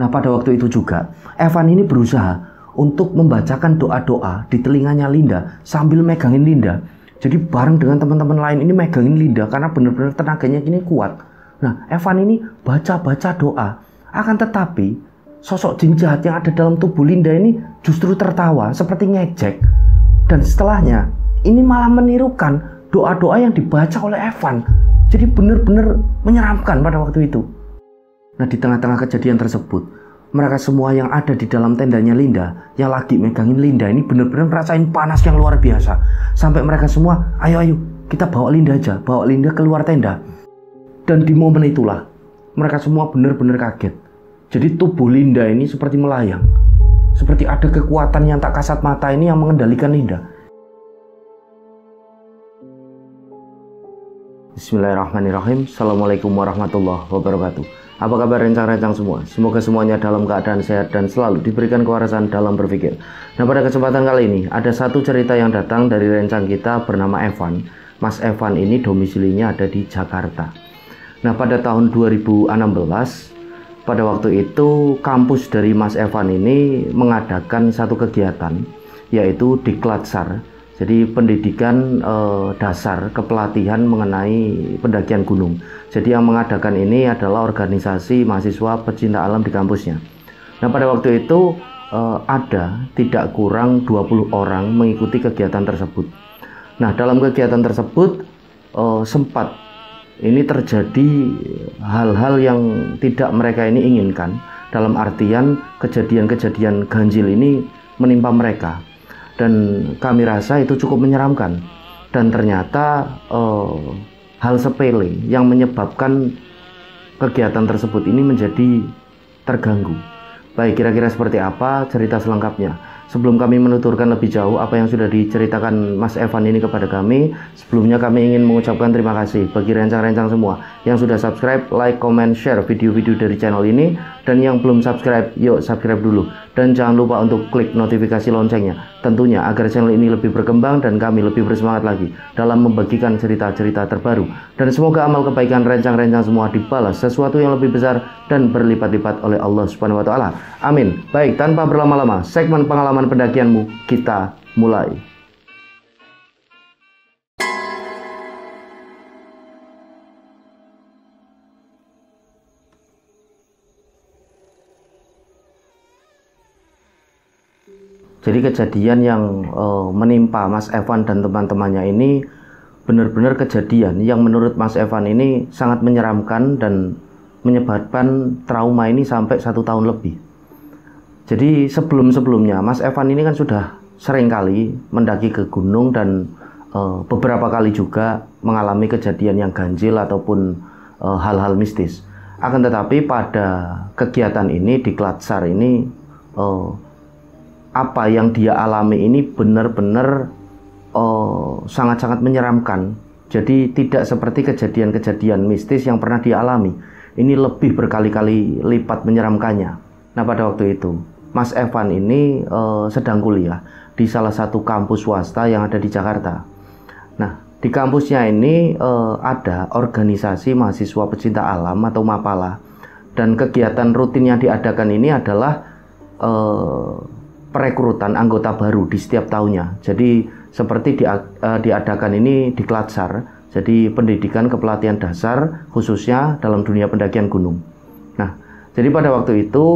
Nah, pada waktu itu juga, Evan ini berusaha untuk membacakan doa-doa di telinganya Linda sambil megangin Linda. Jadi bareng dengan teman-teman lain ini megangin Linda karena benar-benar tenaganya gini kuat. Nah, Evan ini baca-baca doa. Akan tetapi, sosok jin jahat yang ada dalam tubuh Linda ini justru tertawa seperti ngejek. Dan setelahnya, ini malah menirukan doa-doa yang dibaca oleh Evan. Jadi benar-benar menyeramkan pada waktu itu. Nah, di tengah-tengah kejadian tersebut, mereka semua yang ada di dalam tendanya Linda, yang lagi megangin Linda ini benar-benar ngerasain panas yang luar biasa. Sampai mereka semua, ayo kita bawa Linda aja, bawa Linda keluar tenda. Dan di momen itulah, mereka semua benar-benar kaget. Jadi tubuh Linda ini seperti melayang. Seperti ada kekuatan yang tak kasat mata ini yang mengendalikan Linda. Bismillahirrahmanirrahim. Assalamualaikum warahmatullahi wabarakatuh. Apa kabar rencang-rencang semua? Semoga semuanya dalam keadaan sehat dan selalu diberikan kewarasan dalam berpikir. Nah, pada kesempatan kali ini ada satu cerita yang datang dari rencang kita bernama Evan. Mas Evan ini domisilinya ada di Jakarta. Nah, pada tahun 2016, pada waktu itu kampus dari Mas Evan ini mengadakan satu kegiatan, yaitu Diklatsar. Jadi pendidikan dasar kepelatihan mengenai pendakian gunung. Jadi yang mengadakan ini adalah organisasi mahasiswa pecinta alam di kampusnya. Nah, pada waktu itu ada tidak kurang 20 orang mengikuti kegiatan tersebut. Nah, dalam kegiatan tersebut sempat ini terjadi hal-hal yang tidak mereka ini inginkan. Dalam artian kejadian-kejadian ganjil ini menimpa mereka. Dan kami rasa itu cukup menyeramkan. Dan ternyata hal sepele yang menyebabkan kegiatan tersebut ini menjadi terganggu. Baik, kira-kira seperti apa cerita selengkapnya? Sebelum kami menuturkan lebih jauh apa yang sudah diceritakan Mas Evan ini kepada kami, sebelumnya kami ingin mengucapkan terima kasih bagi rencang-rencang semua yang sudah subscribe, like, comment, share video-video dari channel ini. Dan yang belum subscribe, yuk subscribe dulu. Dan jangan lupa untuk klik notifikasi loncengnya, tentunya agar channel ini lebih berkembang dan kami lebih bersemangat lagi dalam membagikan cerita-cerita terbaru. Dan semoga amal kebaikan rencang-rencang semua dibalas sesuatu yang lebih besar dan berlipat-lipat oleh Allah Subhanahu wa Ta'ala. Amin. Baik, tanpa berlama-lama, segmen pengalaman pendakianmu kita mulai. Jadi kejadian yang menimpa Mas Evan dan teman-temannya ini benar-benar kejadian yang menurut Mas Evan ini sangat menyeramkan dan menyebabkan trauma ini sampai 1 tahun lebih. Jadi sebelum-sebelumnya Mas Evan ini kan sudah sering kali mendaki ke gunung dan beberapa kali juga mengalami kejadian yang ganjil ataupun hal-hal mistis. Akan tetapi pada kegiatan ini di Klatsar ini apa yang dia alami ini benar-benar sangat-sangat menyeramkan. Jadi tidak seperti kejadian-kejadian mistis yang pernah dia alami. Ini lebih berkali-kali lipat menyeramkannya. Nah, pada waktu itu Mas Evan ini sedang kuliah di salah satu kampus swasta yang ada di Jakarta. Nah, di kampusnya ini ada organisasi mahasiswa pecinta alam atau MAPALA. Dan kegiatan rutin yang diadakan ini adalah perekrutan anggota baru di setiap tahunnya. Jadi seperti diadakan ini di Klatsar, jadi pendidikan kepelatihan dasar khususnya dalam dunia pendakian gunung. Nah, jadi pada waktu itu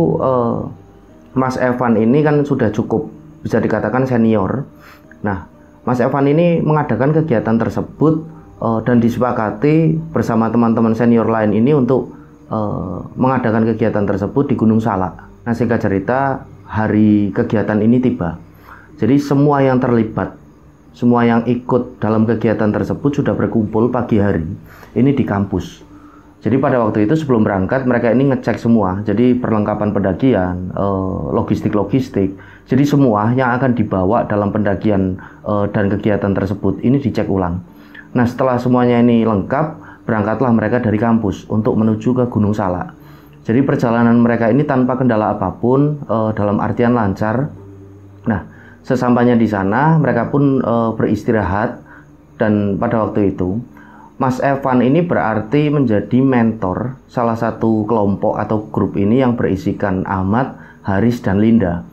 Mas Evan ini kan sudah cukup bisa dikatakan senior. Nah, Mas Evan ini mengadakan kegiatan tersebut dan disepakati bersama teman-teman senior lain ini untuk mengadakan kegiatan tersebut di Gunung Salak. Nah, singkat cerita, hari kegiatan ini tiba. Jadi semua yang terlibat, semua yang ikut dalam kegiatan tersebut sudah berkumpul pagi hari ini di kampus. Jadi pada waktu itu sebelum berangkat mereka ini ngecek semua. Jadi perlengkapan pendakian, logistik. Jadi semua yang akan dibawa dalam pendakian dan kegiatan tersebut ini dicek ulang. Nah, setelah semuanya ini lengkap, berangkatlah mereka dari kampus untuk menuju ke Gunung Salak. Jadi perjalanan mereka ini tanpa kendala apapun, dalam artian lancar. Nah, sesampainya di sana mereka pun beristirahat. Dan pada waktu itu Mas Evan ini berarti menjadi mentor salah satu kelompok atau grup ini yang berisikan Ahmad, Haris, dan Linda.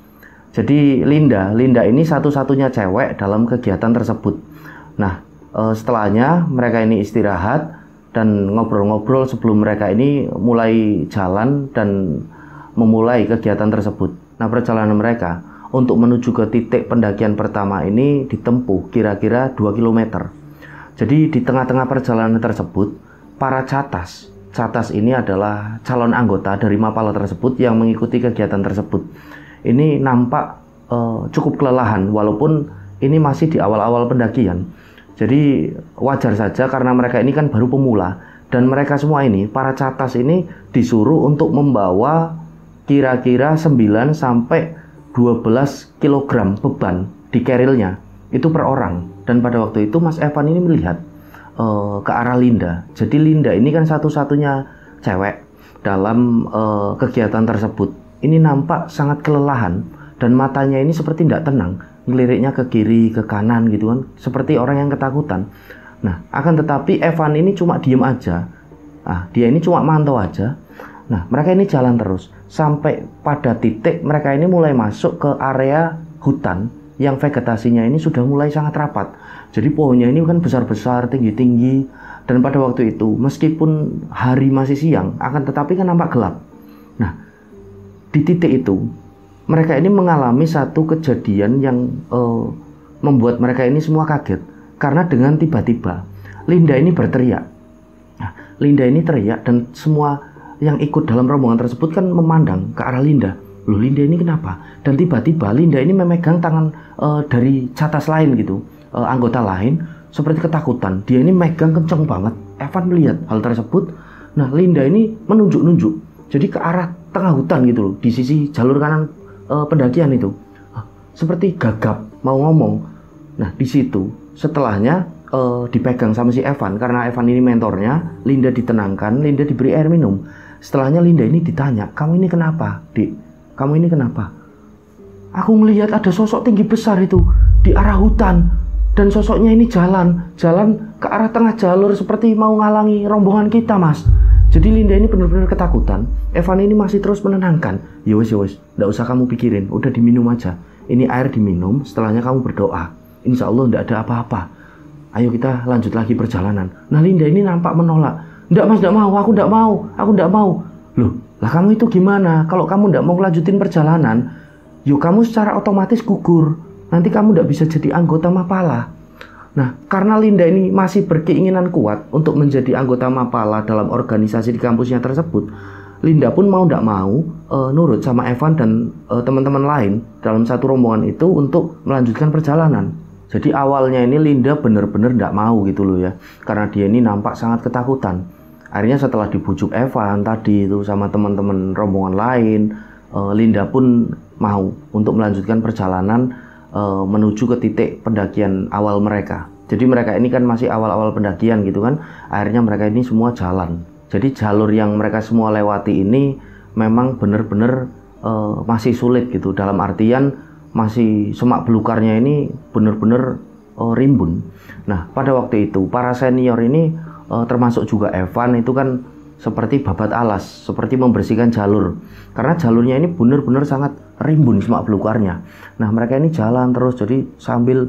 Jadi Linda ini satu-satunya cewek dalam kegiatan tersebut. Nah, setelahnya mereka ini istirahat dan ngobrol-ngobrol sebelum mereka ini mulai jalan dan memulai kegiatan tersebut. Nah, perjalanan mereka untuk menuju ke titik pendakian pertama ini ditempuh kira-kira 2 km. Jadi di tengah-tengah perjalanan tersebut, para catas ini adalah calon anggota dari Mapala tersebut yang mengikuti kegiatan tersebut. Ini nampak cukup kelelahan walaupun ini masih di awal-awal pendakian. Jadi wajar saja karena mereka ini kan baru pemula, dan mereka semua ini, para catas ini disuruh untuk membawa kira-kira 9 sampai 12 kg beban di kerilnya. Itu per orang. Dan pada waktu itu Mas Evan ini melihat ke arah Linda. Jadi Linda ini kan satu-satunya cewek dalam kegiatan tersebut. Ini nampak sangat kelelahan dan matanya ini seperti tidak tenang, ngeliriknya ke kiri, ke kanan gitu kan, seperti orang yang ketakutan. Nah, akan tetapi Evan ini cuma diem aja. Dia ini cuma mantau aja. Nah, mereka ini jalan terus sampai pada titik mereka ini mulai masuk ke area hutan yang vegetasinya ini sudah mulai sangat rapat. Jadi pohonnya ini kan besar-besar, tinggi-tinggi, dan pada waktu itu meskipun hari masih siang, akan tetapi kan nampak gelap. Nah, di titik itu mereka ini mengalami satu kejadian yang membuat mereka ini semua kaget. Karena dengan tiba-tiba Linda ini berteriak. Nah, Linda ini teriak dan semua yang ikut dalam rombongan tersebut kan memandang ke arah Linda. Loh, Linda ini kenapa? Dan tiba-tiba Linda ini memegang tangan dari catas lain gitu, anggota lain, seperti ketakutan. Dia ini megang kenceng banget. Evan melihat hal tersebut. Nah, Linda ini menunjuk-nunjuk, jadi ke arah tengah hutan gitu loh, di sisi jalur kanan pendakian itu, seperti gagap mau ngomong. Nah, di situ setelahnya dipegang sama si Evan, karena Evan ini mentornya. Linda ditenangkan, Linda diberi air minum. Setelahnya Linda ini ditanya, "Kamu ini kenapa, Dik? Kamu ini kenapa?" "Aku melihat ada sosok tinggi besar itu di arah hutan, dan sosoknya ini jalan ke arah tengah jalur seperti mau ngalangi rombongan kita, Mas." Jadi Linda ini benar-benar ketakutan. Evan ini masih terus menenangkan. Ya wes, nggak usah kamu pikirin, udah diminum aja. Ini air diminum, setelahnya kamu berdoa. Insya Allah nggak ada apa-apa. Ayo kita lanjut lagi perjalanan. Nah, Linda ini nampak menolak. "Nggak, Mas, nggak mau, aku nggak mau. Loh, lah kamu itu gimana? Kalau kamu nggak mau lanjutin perjalanan, yuk kamu secara otomatis gugur. Nanti kamu nggak bisa jadi anggota Mapala." Nah, karena Linda ini masih berkeinginan kuat untuk menjadi anggota Mapala dalam organisasi di kampusnya tersebut, Linda pun mau tidak mau nurut sama Evan dan teman-teman lain dalam satu rombongan itu untuk melanjutkan perjalanan. Jadi awalnya ini Linda benar-benar tidak mau gitu loh ya, karena dia ini nampak sangat ketakutan. Akhirnya setelah dibujuk Evan tadi itu sama teman-teman rombongan lain, Linda pun mau untuk melanjutkan perjalanan menuju ke titik pendakian awal mereka. Jadi mereka ini kan masih awal-awal pendakian gitu kan. Akhirnya mereka ini semua jalan. Jadi jalur yang mereka semua lewati ini memang benar-benar masih sulit gitu. Dalam artian masih semak belukarnya ini benar-benar rimbun. Nah, pada waktu itu para senior ini termasuk juga Evan itu kan seperti babat alas, seperti membersihkan jalur. Karena jalurnya ini benar-benar sangat rimbun semak belukarnya. Nah, mereka ini jalan terus jadi sambil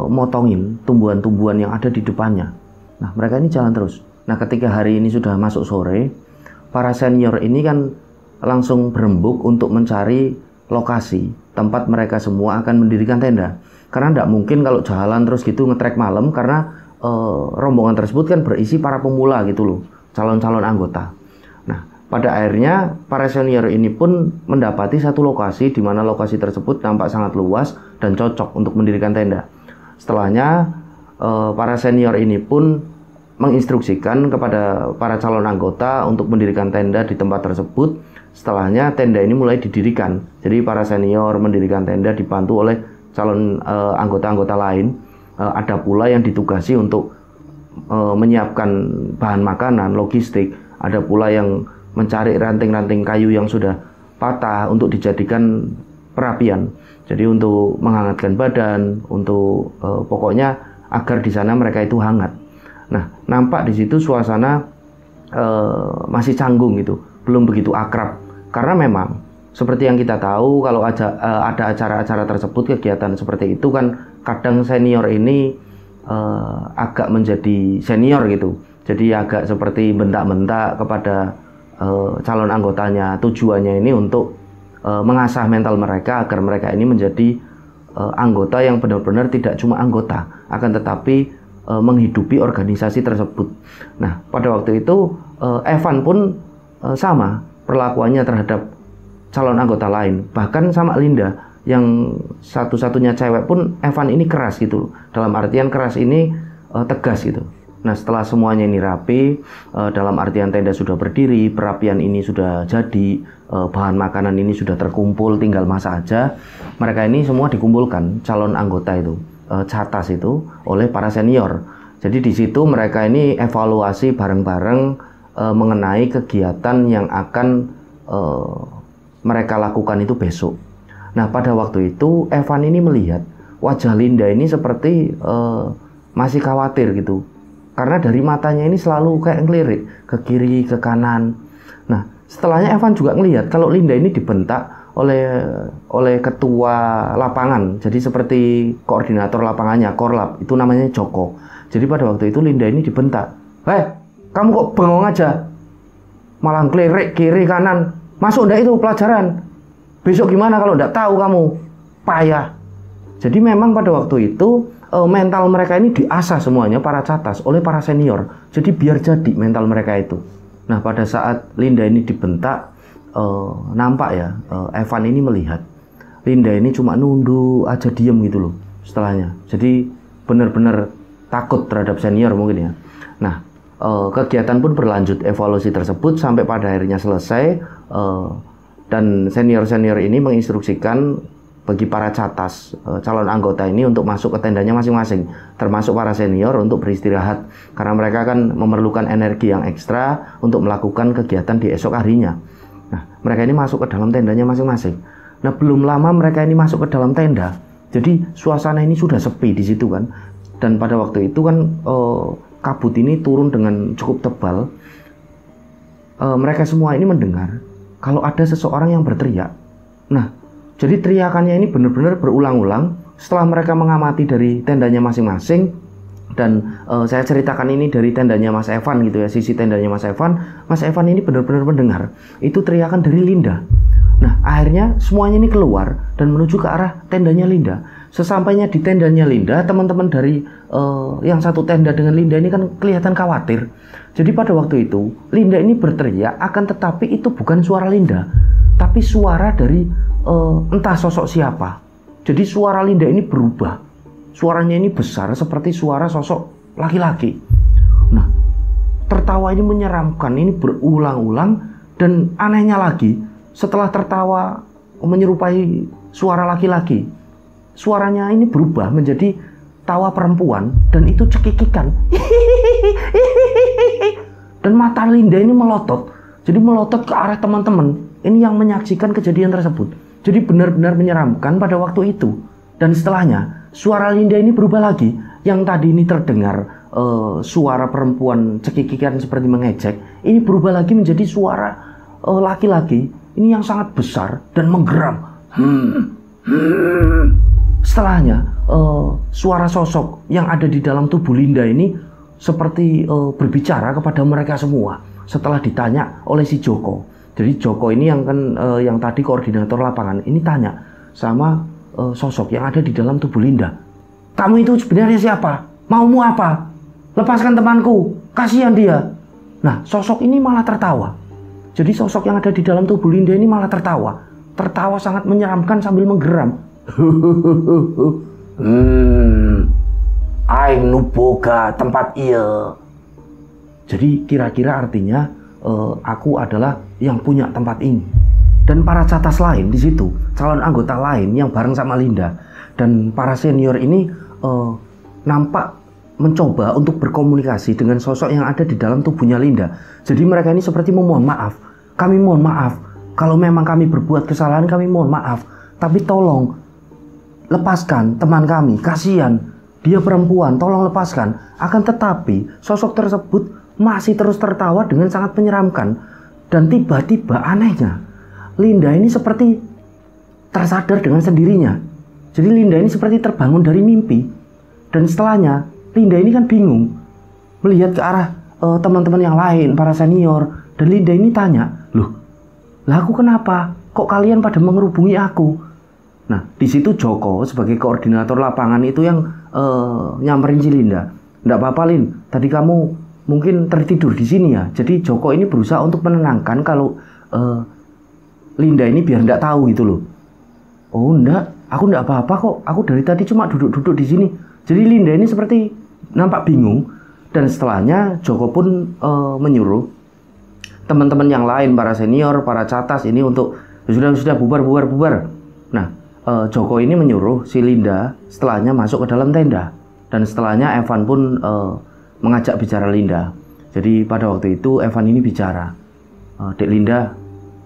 motongin tumbuhan-tumbuhan yang ada di depannya. Nah, mereka ini jalan terus. Nah, ketika hari ini sudah masuk sore, para senior ini kan langsung berembuk untuk mencari lokasi tempat mereka semua akan mendirikan tenda. Karena tidak mungkin kalau jalan terus gitu ngetrek malam, karena rombongan tersebut kan berisi para pemula gitu loh, calon-calon anggota. Nah, pada akhirnya para senior ini pun mendapati satu lokasi di mana lokasi tersebut nampak sangat luas dan cocok untuk mendirikan tenda. Setelahnya para senior ini pun menginstruksikan kepada para calon anggota untuk mendirikan tenda di tempat tersebut. Setelahnya tenda ini mulai didirikan. Jadi para senior mendirikan tenda dibantu oleh calon anggota-anggota lain. Ada pula yang ditugasi untuk menyiapkan bahan makanan, logistik. Ada pula yang mencari ranting-ranting kayu yang sudah patah untuk dijadikan perapian. Jadi untuk menghangatkan badan, untuk pokoknya agar di sana mereka itu hangat. Nah, nampak di situ suasana masih canggung gitu, belum begitu akrab. Karena memang seperti yang kita tahu, kalau ada acara-acara tersebut, kegiatan seperti itu kan kadang senior ini agak menjadi senior gitu. Jadi agak seperti bentak-bentak kepada calon anggotanya. Tujuannya ini untuk mengasah mental mereka agar mereka ini menjadi anggota yang benar-benar tidak cuma anggota, akan tetapi menghidupi organisasi tersebut. Nah, pada waktu itu Evan pun sama perlakuannya terhadap calon anggota lain, bahkan sama Linda yang satu-satunya cewek pun Evan ini keras gitu. Dalam artian keras ini tegas gitu. Nah, setelah semuanya ini rapi, dalam artian tenda sudah berdiri, perapian ini sudah jadi, bahan makanan ini sudah terkumpul, tinggal masak aja. Mereka ini semua dikumpulkan, calon anggota itu, catas itu, oleh para senior. Jadi di situ mereka ini evaluasi bareng-bareng mengenai kegiatan yang akan mereka lakukan itu besok. Nah, pada waktu itu Evan ini melihat wajah Linda ini seperti masih khawatir gitu. Karena dari matanya ini selalu kayak ngelirik ke kiri, ke kanan. Nah, setelahnya Evan juga ngelihat kalau Linda ini dibentak oleh ketua lapangan. Jadi seperti koordinator lapangannya, Korlap, itu namanya Joko. Jadi pada waktu itu Linda ini dibentak. "Hei, kamu kok bengong aja? Malah ngelirik kiri kanan. Masuk ndak itu pelajaran? Besok gimana kalau ndak tahu kamu? Payah." Jadi memang pada waktu itu mental mereka ini diasah semuanya para catas oleh para senior. Jadi biar jadi mental mereka itu. Nah, pada saat Linda ini dibentak, nampak ya, Evan ini melihat Linda ini cuma nunduk aja, diem gitu loh setelahnya. Jadi benar-benar takut terhadap senior mungkin ya. Nah, kegiatan pun berlanjut, evaluasi tersebut sampai pada akhirnya selesai, dan senior-senior ini menginstruksikan bagi para catas, calon anggota ini untuk masuk ke tendanya masing-masing, termasuk para senior untuk beristirahat, karena mereka kan memerlukan energi yang ekstra untuk melakukan kegiatan di esok harinya. Nah, mereka ini masuk ke dalam tendanya masing-masing. Nah, belum lama mereka ini masuk ke dalam tenda, jadi suasana ini sudah sepi di situ kan, dan pada waktu itu kan kabut ini turun dengan cukup tebal. Mereka semua ini mendengar kalau ada seseorang yang berteriak. Nah, jadi teriakannya ini benar-benar berulang-ulang setelah mereka mengamati dari tendanya masing-masing. Dan saya ceritakan ini dari tendanya Mas Evan gitu ya, sisi tendanya Mas Evan. Mas Evan ini benar-benar mendengar itu teriakan dari Linda. Nah, akhirnya semuanya ini keluar dan menuju ke arah tendanya Linda. Sesampainya di tendanya Linda, teman-teman dari yang satu tenda dengan Linda ini kan kelihatan khawatir. Jadi pada waktu itu Linda ini berteriak, akan tetapi itu bukan suara Linda, tapi suara dari entah sosok siapa. Jadi suara Linda ini berubah. Suaranya ini besar seperti suara sosok laki-laki. Nah, tertawa ini menyeramkan, ini berulang-ulang, dan anehnya lagi, setelah tertawa menyerupai suara laki-laki, suaranya ini berubah menjadi tawa perempuan, dan itu cekikikan. Dan mata Linda ini melotot. Jadi melotot ke arah teman-teman ini yang menyaksikan kejadian tersebut. Jadi benar-benar menyeramkan pada waktu itu. Dan setelahnya suara Linda ini berubah lagi. Yang tadi ini terdengar suara perempuan cekikikan seperti mengejek, ini berubah lagi menjadi suara laki-laki ini yang sangat besar dan menggeram. Setelahnya suara sosok yang ada di dalam tubuh Linda ini seperti berbicara kepada mereka semua setelah ditanya oleh si Joko. Jadi Joko ini yang kan yang tadi koordinator lapangan ini tanya sama sosok yang ada di dalam tubuh Linda. "Kamu itu sebenarnya siapa? Maumu apa? Lepaskan temanku, kasihan dia." Nah, sosok ini malah tertawa. Jadi sosok yang ada di dalam tubuh Linda ini malah tertawa. Tertawa sangat menyeramkan sambil menggeram. Aing nuboga tempat iya. Jadi kira-kira artinya aku adalah yang punya tempat ini. Dan para catas lain di situ, calon anggota lain yang bareng sama Linda dan para senior ini nampak mencoba untuk berkomunikasi dengan sosok yang ada di dalam tubuhnya Linda. Jadi mereka ini seperti memohon maaf. "Kami mohon maaf. Kalau memang kami berbuat kesalahan, kami mohon maaf. Tapi tolong lepaskan teman kami, kasihan. dia perempuan, tolong lepaskan. Akan tetapi sosok tersebut masih terus tertawa dengan sangat menyeramkan. Dan tiba-tiba anehnya, Linda ini seperti tersadar dengan sendirinya. Jadi Linda ini seperti terbangun dari mimpi. Dan setelahnya Linda ini kan bingung melihat ke arah teman-teman yang lain, para senior. Dan Linda ini tanya, loh, lah aku kenapa? Kok kalian pada mengerubungi aku? Nah, di situ Joko sebagai koordinator lapangan itu yang nyamperin si Linda. Nggak apa-apa Lin, tadi kamu mungkin tertidur di sini ya. Jadi Joko ini berusaha untuk menenangkan kalau Linda ini biar nggak tahu gitu loh. Oh enggak, aku nggak apa-apa kok. Aku dari tadi cuma duduk-duduk di sini. Jadi Linda ini seperti nampak bingung. Dan setelahnya Joko pun menyuruh teman-teman yang lain, para senior, para catas ini untuk sudah bubar. Nah, Joko ini menyuruh si Linda setelahnya masuk ke dalam tenda. Dan setelahnya Evan pun mengajak bicara Linda. Jadi pada waktu itu Evan ini bicara, Dek Linda,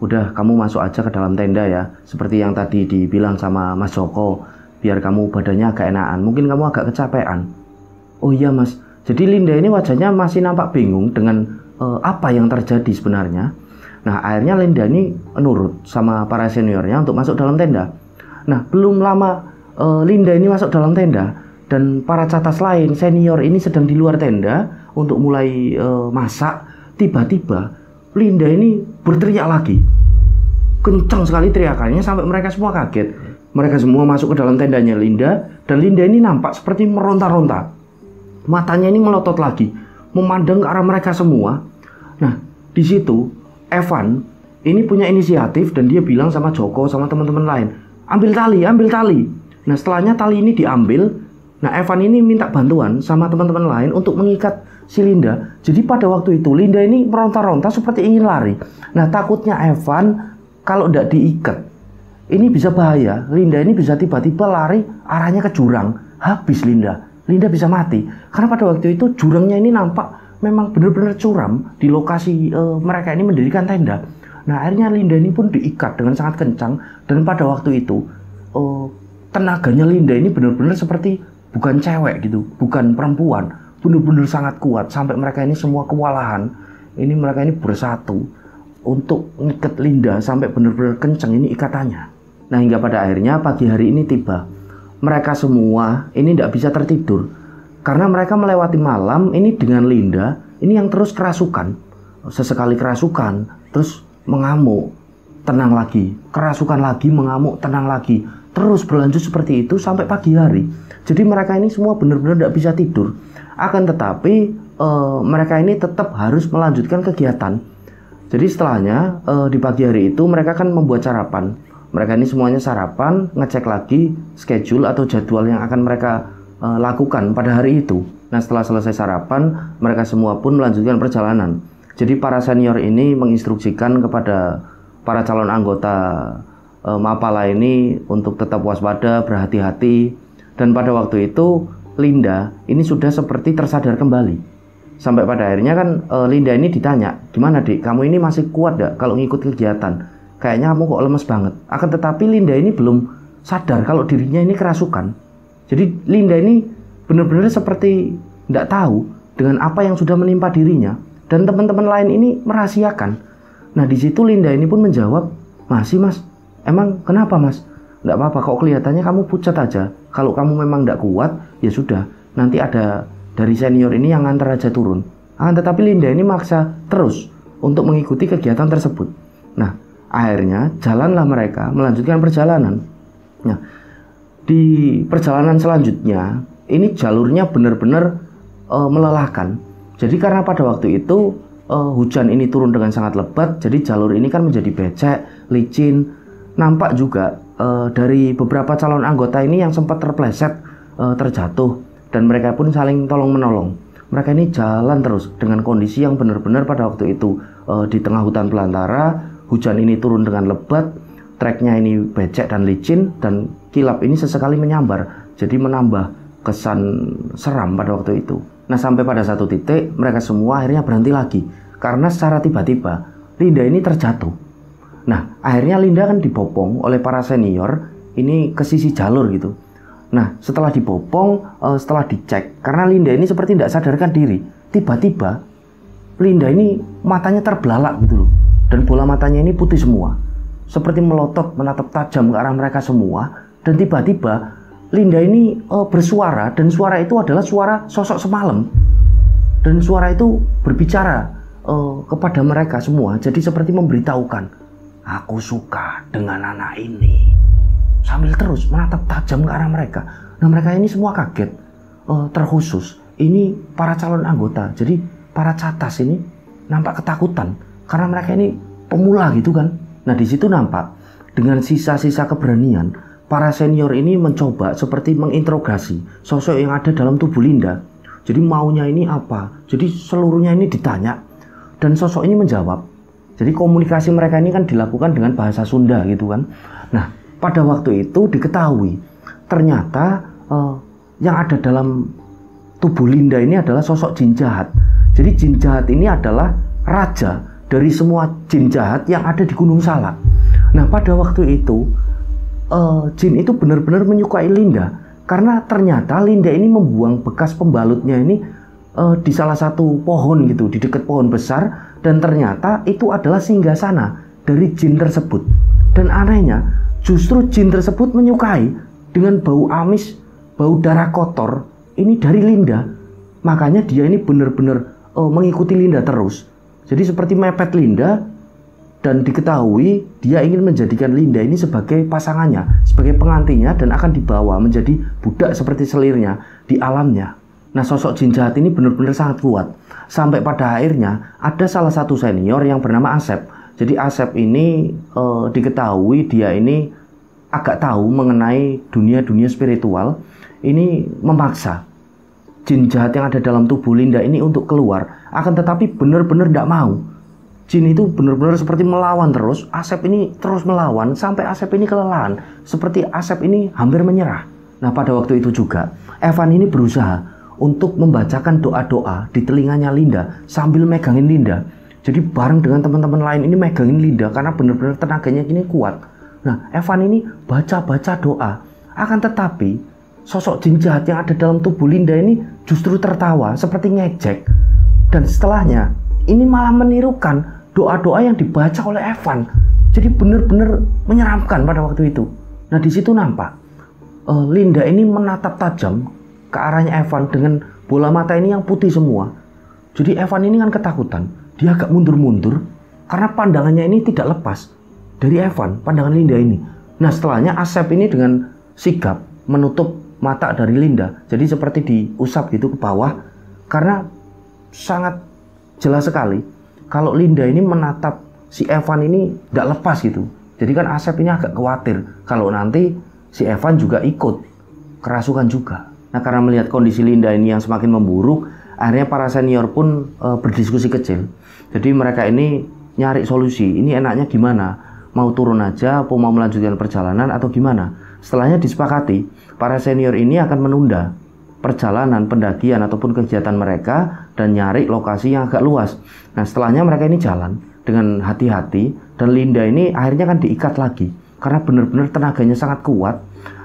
udah kamu masuk aja ke dalam tenda ya. Seperti yang tadi dibilang sama Mas Joko, biar kamu badannya agak enakan. Mungkin kamu agak kecapean. Oh iya Mas. Jadi Linda ini wajahnya masih nampak bingung dengan apa yang terjadi sebenarnya. Nah akhirnya Linda ini nurut sama para seniornya untuk masuk dalam tenda. Nah belum lama Linda ini masuk dalam tenda dan para catas lain senior ini sedang di luar tenda untuk mulai masak. Tiba-tiba Linda ini berteriak lagi, kencang sekali teriakannya sampai mereka semua kaget. Mereka semua masuk ke dalam tendanya Linda dan Linda ini nampak seperti meronta-ronta. Matanya ini melotot lagi, memandang ke arah mereka semua. Nah, di situ Evan ini punya inisiatif dan dia bilang sama Joko sama teman-teman lain, ambil tali. Nah, setelahnya tali ini diambil. Nah, Evan ini minta bantuan sama teman-teman lain untuk mengikat si Linda. Jadi pada waktu itu Linda ini meronta-ronta seperti ingin lari. Nah, takutnya Evan kalau tidak diikat, ini bisa bahaya. Linda ini bisa tiba-tiba lari arahnya ke jurang. Habis Linda bisa mati. Karena pada waktu itu jurangnya ini nampak memang benar-benar curam di lokasi mereka ini mendirikan tenda. Nah akhirnya Linda ini pun diikat dengan sangat kencang. Dan pada waktu itu tenaganya Linda ini benar-benar seperti bukan cewek gitu, bukan perempuan, benar-benar sangat kuat. Sampai mereka ini semua kewalahan. Ini mereka ini bersatu untuk ngikat Linda sampai benar-benar kencang ini ikatannya. Nah hingga pada akhirnya pagi hari ini tiba. Mereka semua ini tidak bisa tertidur karena mereka melewati malam ini dengan Linda ini yang terus kerasukan, sesekali kerasukan, terus mengamuk, tenang lagi, kerasukan lagi, mengamuk, tenang lagi, terus berlanjut seperti itu sampai pagi hari. Jadi mereka ini semua benar-benar tidak bisa tidur. Akan tetapi mereka ini tetap harus melanjutkan kegiatan. Jadi setelahnya di pagi hari itu mereka kan membuat sarapan. Mereka ini semuanya sarapan, ngecek lagi schedule atau jadwal yang akan mereka lakukan pada hari itu. Nah setelah selesai sarapan, mereka semua pun melanjutkan perjalanan. Jadi para senior ini menginstruksikan kepada para calon anggota Mapala ini untuk tetap waspada, berhati-hati. Dan pada waktu itu Linda ini sudah seperti tersadar kembali. Sampai pada akhirnya kan Linda ini ditanya, gimana Dik, kamu ini masih kuat gak kalau ngikut kegiatan? Kayaknya kamu kok lemes banget. Akan tetapi Linda ini belum sadar kalau dirinya ini kerasukan. Jadi Linda ini benar-benar seperti tidak tahu dengan apa yang sudah menimpa dirinya. Dan teman-teman lain ini merahasiakan. Nah di situ Linda ini pun menjawab, masih Mas, emang kenapa Mas? Tidak apa-apa, kok kelihatannya kamu pucat aja. Kalau kamu memang tidak kuat, ya sudah. Nanti ada dari senior ini yang ngantar aja turun. Tetapi Linda ini maksa terus untuk mengikuti kegiatan tersebut. Nah akhirnya jalanlah mereka melanjutkan perjalanan. Nah, di perjalanan selanjutnya ini jalurnya benar-benar melelahkan. Jadi karena pada waktu itu hujan ini turun dengan sangat lebat, jadi jalur ini kan menjadi becek, licin. Nampak juga dari beberapa calon anggota ini yang sempat terpleset, terjatuh, dan mereka pun saling tolong-menolong. Mereka ini jalan terus dengan kondisi yang benar-benar pada waktu itu di tengah hutan belantara. Hujan ini turun dengan lebat, treknya ini becek dan licin, dan kilap ini sesekali menyambar, jadi menambah kesan seram pada waktu itu. Nah sampai pada satu titik mereka semua akhirnya berhenti lagi karena secara tiba-tiba Linda ini terjatuh. Nah akhirnya Linda kan dibopong oleh para senior ini ke sisi jalur gitu. Nah, setelah dibopong, setelah dicek, karena Linda ini seperti tidak sadarkan diri, tiba-tiba Linda ini matanya terbelalak gitu loh, dan bola matanya ini putih semua, seperti melotot menatap tajam ke arah mereka semua. Dan tiba-tiba Linda ini bersuara, dan suara itu adalah suara sosok semalam, dan suara itu berbicara kepada mereka semua. Jadi seperti memberitahukan, aku suka dengan anak ini, sambil terus menatap tajam ke arah mereka. Nah, mereka ini semua kaget, terkhusus ini para calon anggota. Jadi para catas ini nampak ketakutan karena mereka ini pemula gitu kan. Nah, di situ nampak dengan sisa-sisa keberanian, para senior ini mencoba seperti menginterogasi sosok yang ada dalam tubuh Linda. Jadi maunya ini apa? Jadi seluruhnya ini ditanya, dan sosok ini menjawab. Jadi komunikasi mereka ini kan dilakukan dengan bahasa Sunda gitu kan. Nah, pada waktu itu diketahui ternyata yang ada dalam tubuh Linda ini adalah sosok jin jahat. Jadi jin jahat ini adalah raja dari semua jin jahat yang ada di Gunung Salak. Nah, pada waktu itu jin itu benar-benar menyukai Linda, karena ternyata Linda ini membuang bekas pembalutnya ini di salah satu pohon gitu, di dekat pohon besar, dan ternyata itu adalah singgasana dari jin tersebut. Dan anehnya, justru jin tersebut menyukai dengan bau amis, bau darah kotor ini dari Linda. Makanya dia ini benar-benar mengikuti Linda terus. Jadi seperti mepet Linda, dan diketahui dia ingin menjadikan Linda ini sebagai pasangannya, sebagai pengantinnya, dan akan dibawa menjadi budak seperti selirnya di alamnya. Nah, sosok jin jahat ini benar-benar sangat kuat. Sampai pada akhirnya ada salah satu senior yang bernama Asep. Jadi Asep ini diketahui dia ini agak tahu mengenai dunia-dunia spiritual. Ini memaksa jin jahat yang ada dalam tubuh Linda ini untuk keluar. Akan tetapi benar-benar tidak mau. Jin itu benar-benar seperti melawan terus. Asep ini terus melawan sampai Asep ini kelelahan. Seperti Asep ini hampir menyerah. Nah, pada waktu itu juga Evan ini berusaha untuk membacakan doa-doa di telinganya Linda sambil megangin Linda. Jadi bareng dengan teman-teman lain ini megangin Linda karena benar-benar tenaganya ini kuat. Nah, Evan ini baca-baca doa. Akan tetapi sosok jin jahat yang ada dalam tubuh Linda ini justru tertawa seperti ngejek. Dan setelahnya ini malah menirukan doa-doa yang dibaca oleh Evan. Jadi benar-benar menyeramkan pada waktu itu. Nah, di situ nampak Linda ini menatap tajam ke arahnya Evan dengan bola mata ini yang putih semua. Jadi Evan ini kan ketakutan. Dia agak mundur-mundur karena pandangannya ini tidak lepas dari Evan, pandangan Linda ini. Nah, setelahnya Asep ini dengan sigap menutup mata dari Linda. Jadi seperti diusap gitu ke bawah, karena sangat jelas sekali kalau Linda ini menatap si Evan ini tidak lepas gitu. Jadi kan Asep ini agak khawatir kalau nanti si Evan juga ikut kerasukan juga. Nah, karena melihat kondisi Linda ini yang semakin memburuk, akhirnya para senior pun berdiskusi kecil. Jadi mereka ini nyari solusi. Ini enaknya gimana? Mau turun aja, atau mau melanjutkan perjalanan, atau gimana? Setelahnya disepakati, para senior ini akan menunda perjalanan, pendakian, ataupun kegiatan mereka dan nyari lokasi yang agak luas. Nah, setelahnya mereka ini jalan dengan hati-hati, dan Linda ini akhirnya kan diikat lagi karena benar-benar tenaganya sangat kuat.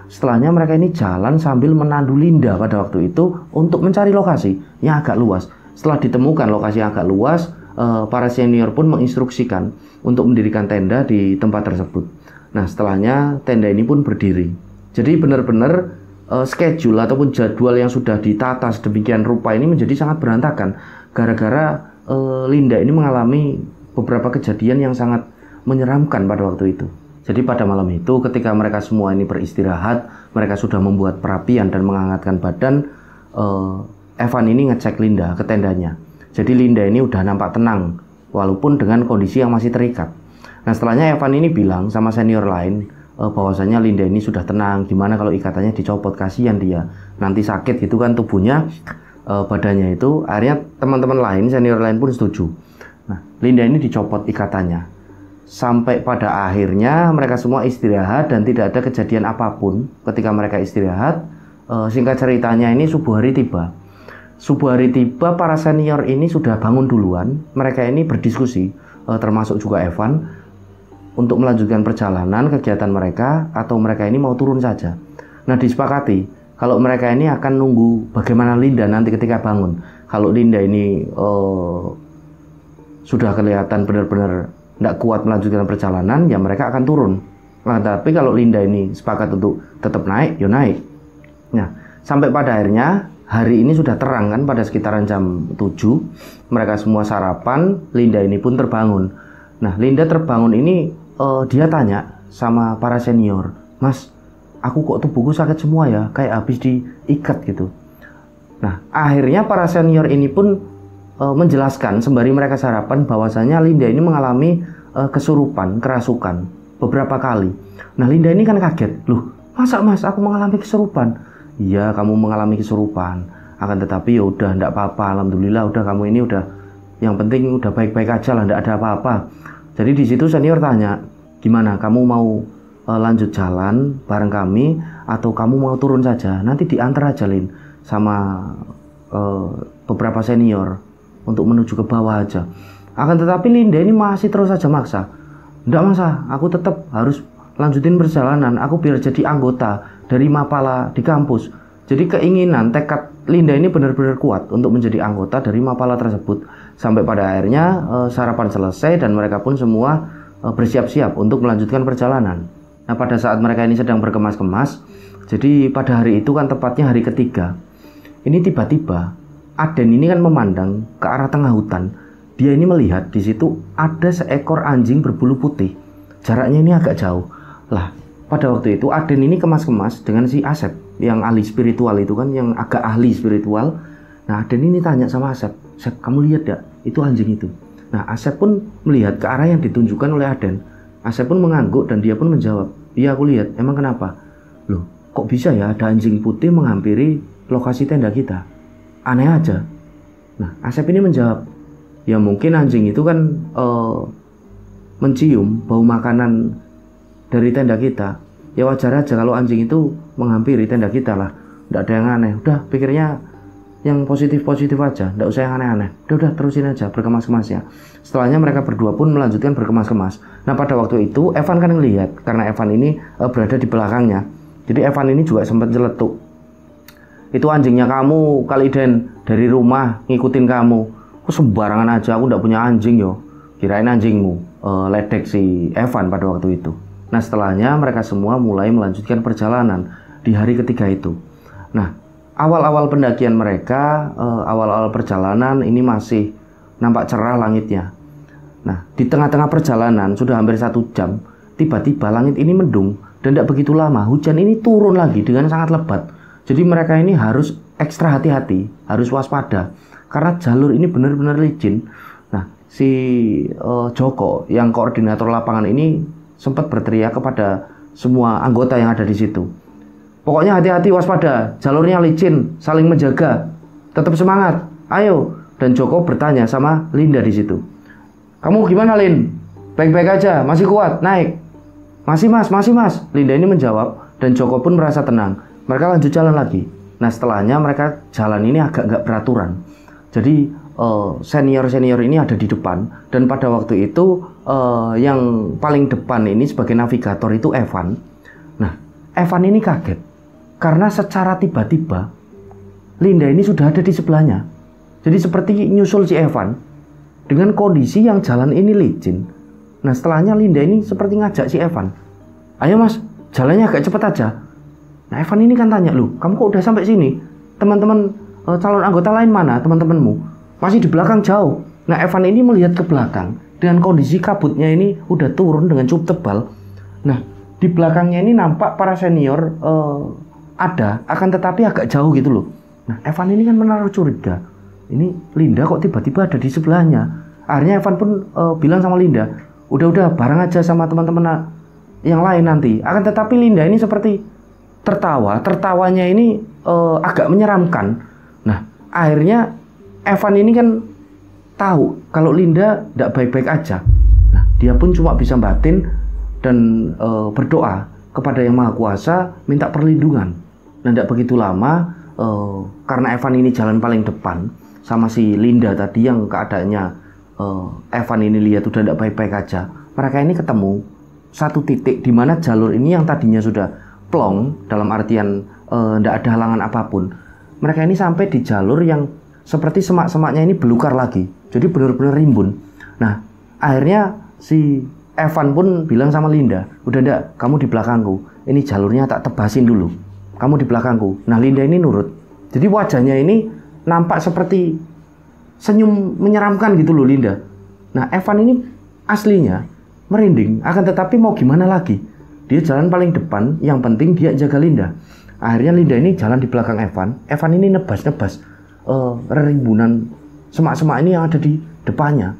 Setelahnya mereka ini jalan sambil menandu Linda pada waktu itu untuk mencari lokasi yang agak luas. Setelah ditemukan lokasi yang agak luas, para senior pun menginstruksikan untuk mendirikan tenda di tempat tersebut. Nah, setelahnya tenda ini pun berdiri. Jadi benar-benar schedule ataupun jadwal yang sudah ditata sedemikian rupa ini menjadi sangat berantakan gara-gara Linda ini mengalami beberapa kejadian yang sangat menyeramkan pada waktu itu. Jadi pada malam itu ketika mereka semua ini beristirahat, mereka sudah membuat perapian dan menghangatkan badan, Evan ini ngecek Linda ke tendanya. Jadi Linda ini udah nampak tenang walaupun dengan kondisi yang masih terikat. Nah, setelahnya Evan ini bilang sama senior lain bahwasanya Linda ini sudah tenang, gimana kalau ikatannya dicopot, kasihan dia nanti sakit gitu kan tubuhnya, badannya itu. Akhirnya teman-teman lain, senior lain pun setuju. Nah, Linda ini dicopot ikatannya. Sampai pada akhirnya mereka semua istirahat dan tidak ada kejadian apapun ketika mereka istirahat. Singkat ceritanya ini subuh hari tiba. Subuh hari tiba, para senior ini sudah bangun duluan. Mereka ini berdiskusi, termasuk juga Evan, untuk melanjutkan perjalanan kegiatan mereka atau mereka ini mau turun saja. Nah, disepakati kalau mereka ini akan nunggu bagaimana Linda nanti ketika bangun. Kalau Linda ini sudah kelihatan benar-benar tidak kuat melanjutkan perjalanan, ya mereka akan turun. Nah, tapi kalau Linda ini sepakat untuk tetap naik, ya naik. Nah, sampai pada akhirnya hari ini sudah terang kan, pada sekitaran jam 7 mereka semua sarapan, Linda ini pun terbangun. Nah, Linda terbangun ini dia tanya sama para senior, "Mas, aku kok tubuhku sakit semua ya, kayak habis diikat gitu." Nah, akhirnya para senior ini pun menjelaskan sembari mereka sarapan bahwasanya Linda ini mengalami kesurupan, kerasukan beberapa kali. Nah, Linda ini kan kaget, "Loh, masa Mas aku mengalami kesurupan?" "Iya, kamu mengalami kesurupan. Akan tetapi ya udah enggak apa-apa, alhamdulillah udah kamu ini udah, yang penting udah baik-baik aja lah, enggak ada apa-apa." Jadi di situ senior tanya, "Gimana, kamu mau lanjut jalan bareng kami atau kamu mau turun saja? Nanti diantar aja Lin sama beberapa senior untuk menuju ke bawah aja." Akan tetapi Linda ini masih terus saja maksa. "Enggak Mas, aku tetap harus lanjutin perjalanan. Aku biar jadi anggota dari Mapala di kampus." Jadi keinginan, tekad Linda ini benar-benar kuat untuk menjadi anggota dari Mapala tersebut. Sampai pada akhirnya sarapan selesai dan mereka pun semua bersiap-siap untuk melanjutkan perjalanan. Nah, pada saat mereka ini sedang berkemas-kemas, jadi pada hari itu kan tepatnya hari ketiga. Ini tiba-tiba Aden ini kan memandang ke arah tengah hutan. Dia ini melihat di situ ada seekor anjing berbulu putih. Jaraknya ini agak jauh. Lah, pada waktu itu Aden ini kemas-kemas dengan si Asep yang ahli spiritual itu kan, yang agak ahli spiritual. Nah, Aden ini tanya sama Asep, "Asep, kamu lihat gak itu anjing itu?" Nah, Asep pun melihat ke arah yang ditunjukkan oleh Aden. Asep pun mengangguk dan dia pun menjawab, "Iya, aku lihat. Emang kenapa?" "Loh, kok bisa ya ada anjing putih menghampiri lokasi tenda kita? Aneh aja." Nah, Asep ini menjawab, "Ya mungkin anjing itu kan mencium bau makanan dari tenda kita. Ya wajar aja kalau anjing itu menghampiri tenda kita lah. Tidak ada yang aneh. Udah pikirnya yang positif-positif aja. Tidak usah yang aneh-aneh. Udah terusin aja berkemas-kemasnya." Setelahnya mereka berdua pun melanjutkan berkemas-kemas. Nah, pada waktu itu Evan kan ngelihat, karena Evan ini berada di belakangnya. Jadi Evan ini juga sempat nyeletuk, "Itu anjingnya kamu kali Den, dari rumah ngikutin kamu. Aku sembarangan aja, aku ndak punya anjing yo." Kirain anjingmu, ledek si Evan pada waktu itu. Nah, setelahnya mereka semua mulai melanjutkan perjalanan di hari ketiga itu. Nah, awal-awal pendakian mereka, awal-awal perjalanan ini masih nampak cerah langitnya. Nah, di tengah-tengah perjalanan sudah hampir 1 jam, tiba-tiba langit ini mendung dan tidak begitu lama hujan ini turun lagi dengan sangat lebat. Jadi mereka ini harus ekstra hati-hati, harus waspada karena jalur ini benar-benar licin. Nah, si Joko yang koordinator lapangan ini sempat berteriak kepada semua anggota yang ada di situ, "Pokoknya hati-hati, waspada, jalurnya licin, saling menjaga, tetap semangat, ayo." Dan Joko bertanya sama Linda di situ, "Kamu gimana Lin? Baik-baik aja, masih kuat, naik?" Masih mas." Linda ini menjawab dan Joko pun merasa tenang. Mereka lanjut jalan lagi. Nah, setelahnya mereka jalan ini agak nggak beraturan. Jadi senior-senior ini ada di depan, dan pada waktu itu yang paling depan ini sebagai navigator itu Evan. Nah, Evan ini kaget karena secara tiba-tiba Linda ini sudah ada di sebelahnya. Jadi seperti nyusul si Evan dengan kondisi yang jalan ini licin. Nah, setelahnya Linda ini seperti ngajak si Evan, "Ayo mas, jalannya agak cepat aja." Nah, Evan ini kan tanya, "Loh, kamu kok udah sampai sini? Teman-teman calon anggota lain mana teman-temanmu? Masih di belakang jauh." Nah, Evan ini melihat ke belakang dengan kondisi kabutnya ini udah turun dengan cukup tebal. Nah, di belakangnya ini nampak para senior ada, akan tetapi agak jauh gitu loh. Nah, Evan ini kan menaruh curiga, ini Linda kok tiba-tiba ada di sebelahnya. Akhirnya Evan pun bilang sama Linda, udah bareng aja sama teman-teman yang lain nanti. Akan tetapi Linda ini seperti tertawanya ini agak menyeramkan. Nah, akhirnya Evan ini kan tahu kalau Linda tidak baik-baik aja. Nah, dia pun cuma bisa batin dan berdoa kepada Yang Maha Kuasa minta perlindungan. Nah, tidak begitu lama karena Evan ini jalan paling depan sama si Linda tadi yang keadaannya Evan ini lihat udah tidak baik-baik aja. Mereka ini ketemu satu titik di mana jalur ini yang tadinya sudah plong, dalam artian nggak ada halangan apapun. Mereka ini sampai di jalur yang seperti semak-semaknya ini belukar lagi, jadi benar-benar rimbun. Nah, akhirnya si Evan pun bilang sama Linda, udah ndak, kamu di belakangku, ini jalurnya tak tebasin dulu, kamu di belakangku. Nah, Linda ini nurut. Jadi wajahnya ini nampak seperti senyum menyeramkan gitu loh Linda. Nah, Evan ini aslinya merinding, akan tetapi mau gimana lagi? Dia jalan paling depan, yang penting dia jaga Linda. Akhirnya Linda ini jalan di belakang Evan. Evan ini nebas-nebas rerimbunan semak-semak ini yang ada di depannya.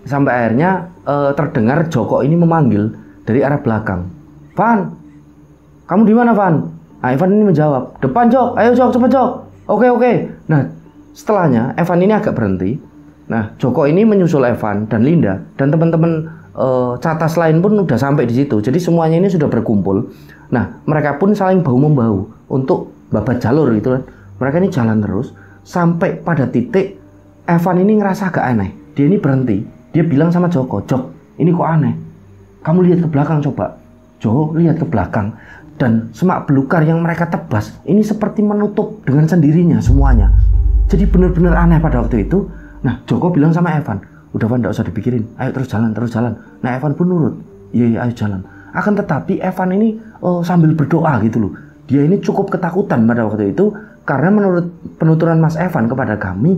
Sampai akhirnya terdengar Joko ini memanggil dari arah belakang. Van, kamu di mana Van? Nah, Evan ini menjawab, depan Jok, ayo Jok, cepat Jok. Oke. Nah, setelahnya Evan ini agak berhenti. Nah, Joko ini menyusul Evan dan Linda dan teman-teman catas lain pun udah sampai di situ. Jadi semuanya ini sudah berkumpul. Nah, mereka pun saling bahu-membahu untuk babat jalur gitu kan. Mereka ini jalan terus sampai pada titik Evan ini ngerasa agak aneh. Dia ini berhenti. Dia bilang sama Joko, Jok, ini kok aneh? Kamu lihat ke belakang coba. Joko lihat ke belakang dan semak belukar yang mereka tebas ini seperti menutup dengan sendirinya semuanya. Jadi benar-benar aneh pada waktu itu. Nah, Joko bilang sama Evan, udah Van, gak usah dipikirin, ayo terus jalan. Nah, Evan pun nurut, iya ayo jalan. Akan tetapi Evan ini sambil berdoa gitu loh. Dia ini cukup ketakutan pada waktu itu, karena menurut penuturan Mas Evan kepada kami,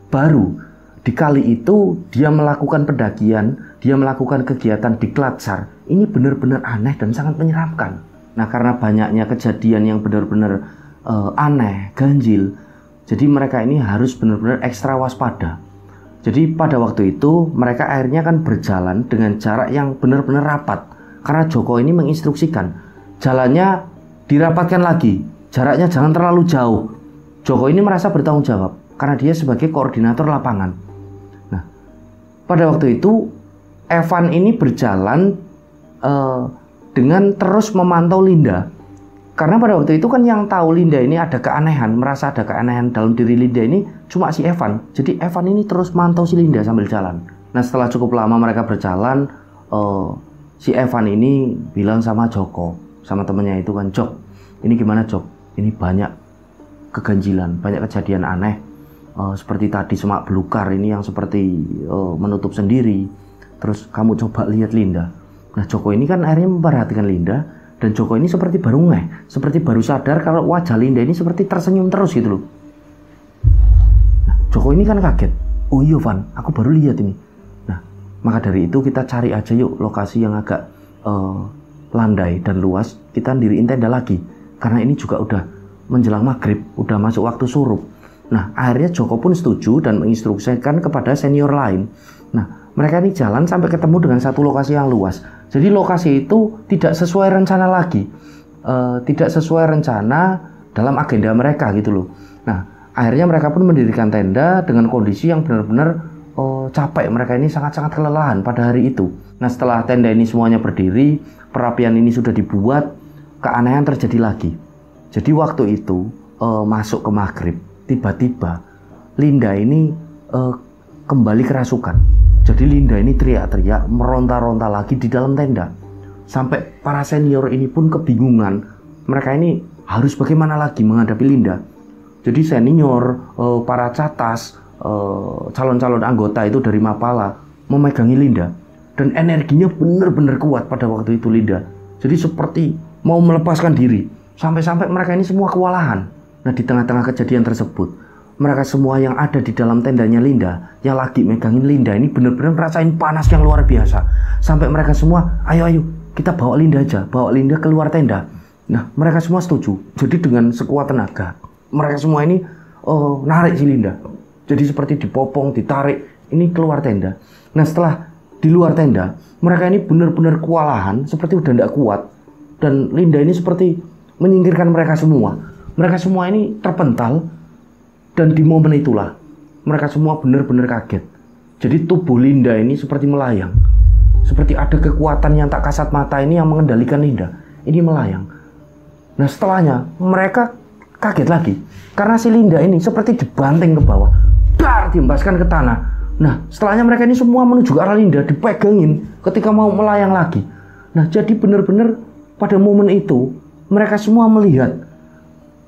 baru di kali itu dia melakukan pendakian, dia melakukan kegiatan di Klatsar. Ini benar-benar aneh dan sangat menyeramkan. Nah, karena banyaknya kejadian yang benar-benar aneh, ganjil, jadi mereka ini harus benar-benar ekstra waspada. Jadi pada waktu itu mereka akhirnya kan berjalan dengan jarak yang benar-benar rapat. Karena Joko ini menginstruksikan jalannya dirapatkan lagi, jaraknya jangan terlalu jauh. Joko ini merasa bertanggung jawab karena dia sebagai koordinator lapangan. Nah, pada waktu itu Evan ini berjalan dengan terus memantau Linda. Karena pada waktu itu kan yang tahu Linda ini ada keanehan, merasa ada keanehan dalam diri Linda ini cuma si Evan. Jadi Evan ini terus mantau si Linda sambil jalan. Nah, setelah cukup lama mereka berjalan, si Evan ini bilang sama Joko, sama temennya itu kan, Jok, ini gimana Jok? Ini banyak keganjilan, banyak kejadian aneh. Seperti tadi semak belukar ini yang seperti menutup sendiri. Terus kamu coba lihat Linda. Nah, Joko ini kan akhirnya memperhatikan Linda. Dan Joko ini seperti baru seperti baru sadar kalau wajah Linda ini seperti tersenyum terus gitu loh. Nah, Joko ini kan kaget. Oh iya Van, aku baru lihat ini. Nah, maka dari itu kita cari aja yuk lokasi yang agak landai dan luas. Kita diriin tenda lagi. Karena ini juga udah menjelang maghrib, udah masuk waktu surup. Nah, akhirnya Joko pun setuju dan menginstruksikan kepada senior lain. Nah, mereka ini jalan sampai ketemu dengan satu lokasi yang luas. Jadi lokasi itu tidak sesuai rencana lagi. Tidak sesuai rencana dalam agenda mereka gitu loh. Nah, akhirnya mereka pun mendirikan tenda dengan kondisi yang benar-benar capek. Mereka ini sangat-sangat kelelahan pada hari itu. Nah, setelah tenda ini semuanya berdiri, perapian ini sudah dibuat, keanehan terjadi lagi. Jadi waktu itu masuk ke maghrib, tiba-tiba Linda ini kembali kerasukan. Jadi Linda ini teriak-teriak, meronta-ronta lagi di dalam tenda. Sampai para senior ini pun kebingungan. Mereka ini harus bagaimana lagi menghadapi Linda. Jadi senior, para catas, calon-calon anggota itu dari Mapala memegangi Linda. Dan energinya benar-benar kuat pada waktu itu Linda. Jadi seperti mau melepaskan diri. Sampai-sampai mereka ini semua kewalahan. Nah, di tengah-tengah kejadian tersebut, mereka semua yang ada di dalam tendanya Linda, yang lagi megangin Linda ini benar-benar ngerasain panas yang luar biasa. Sampai mereka semua, ayo kita bawa Linda aja, bawa Linda keluar tenda. Nah, mereka semua setuju. Jadi dengan sekuat tenaga, mereka semua ini narik si Linda. Jadi seperti dipopong, ditarik, ini keluar tenda. Nah, setelah di luar tenda, mereka ini benar-benar kewalahan, seperti udah tidak kuat. Dan Linda ini seperti menyingkirkan mereka semua. Mereka semua ini terpental. Dan di momen itulah mereka semua benar-benar kaget. Jadi tubuh Linda ini seperti melayang. Seperti ada kekuatan yang tak kasat mata ini yang mengendalikan Linda. Ini melayang. Nah, setelahnya mereka kaget lagi. Karena si Linda ini seperti dibanting ke bawah. Dar, diembaskan ke tanah. Nah, setelahnya mereka ini semua menuju ke arah Linda, dipegangin ketika mau melayang lagi. Nah, jadi benar-benar pada momen itu mereka semua melihat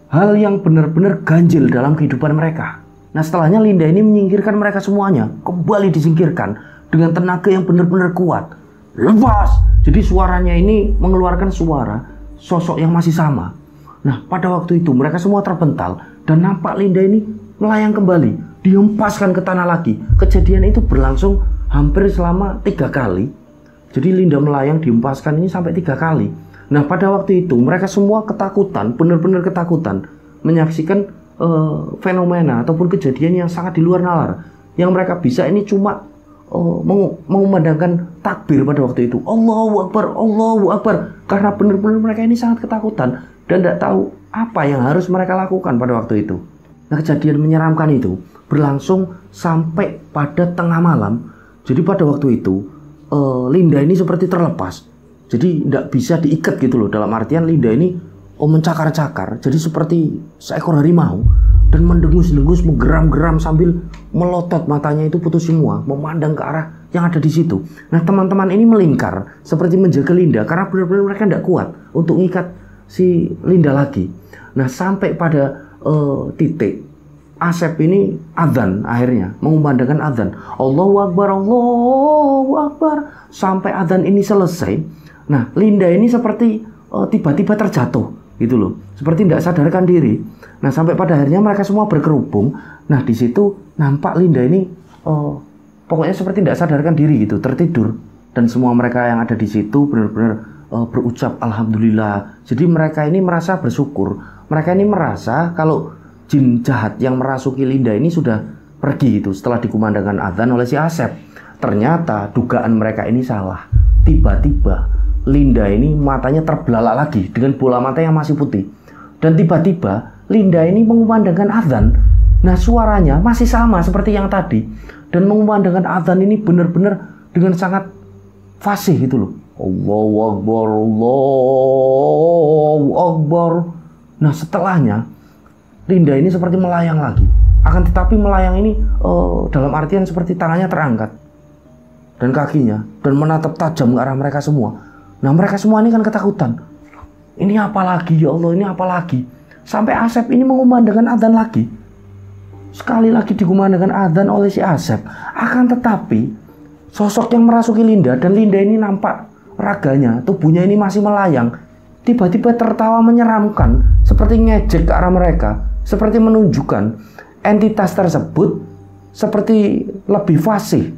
hal yang benar-benar ganjil dalam kehidupan mereka. Nah, setelahnya Linda ini menyingkirkan mereka semuanya, kembali disingkirkan dengan tenaga yang benar-benar kuat. Lepas! Jadi suaranya ini mengeluarkan suara sosok yang masih sama. Nah, pada waktu itu mereka semua terpental dan nampak Linda ini melayang kembali, dihempaskan ke tanah lagi. Kejadian itu berlangsung hampir selama 3 kali. Jadi Linda melayang dihempaskan ini sampai 3 kali. Nah, pada waktu itu mereka semua ketakutan, benar-benar ketakutan menyaksikan fenomena ataupun kejadian yang sangat di luar nalar. Yang mereka bisa ini cuma mengumandangkan takbir pada waktu itu. Allahu Akbar, Allahu Akbar. Karena benar-benar mereka ini sangat ketakutan dan tidak tahu apa yang harus mereka lakukan pada waktu itu. Nah, kejadian menyeramkan itu berlangsung sampai pada tengah malam. Jadi pada waktu itu Linda ini seperti terlepas. Jadi tidak bisa diikat gitu loh. Dalam artian Linda ini mencakar-cakar. Jadi seperti seekor harimau dan mendengus-dengus, menggeram-geram sambil melotot, matanya itu putus semua, memandang ke arah yang ada di situ. Nah, teman-teman ini melingkar seperti menjaga Linda karena benar-benar mereka tidak kuat untuk mengikat si Linda lagi. Nah, sampai pada titik Asep ini adzan, akhirnya mengumandangkan adzan. Allahu Akbar, Allahu Akbar. Sampai adzan ini selesai. Nah, Linda ini seperti tiba-tiba terjatuh gitu loh. Seperti tidak sadarkan diri. Nah, sampai pada akhirnya mereka semua berkerubung. Nah, di situ nampak Linda ini pokoknya seperti tidak sadarkan diri gitu, tertidur. Dan semua mereka yang ada di situ benar-benar berucap Alhamdulillah. Jadi mereka ini merasa bersyukur. Mereka ini merasa kalau jin jahat yang merasuki Linda ini sudah pergi gitu setelah dikumandangkan adzan oleh si Asep. Ternyata dugaan mereka ini salah. Tiba-tiba Linda ini matanya terbelalak lagi dengan bola mata yang masih putih. Dan tiba-tiba Linda ini mengumandangkan adzan. Nah, suaranya masih sama seperti yang tadi. Dan mengumandangkan adzan ini benar-benar dengan sangat fasih gitu loh. Allahu Akbar, Allahu Akbar. Nah, setelahnya Linda ini seperti melayang lagi. Akan tetapi melayang ini dalam artian seperti tangannya terangkat dan kakinya dan menatap tajam ke arah mereka semua. Nah, mereka semua ini kan ketakutan. Ini apa lagi ya Allah, ini apa lagi? Sampai Asep ini mengumandangkan adzan lagi. Sekali lagi dikumandangkan adzan oleh si Asep. Akan tetapi sosok yang merasuki Linda dan Linda ini nampak raganya, tubuhnya ini masih melayang. Tiba-tiba tertawa menyeramkan, seperti ngejek ke arah mereka, seperti menunjukkan entitas tersebut seperti lebih fasih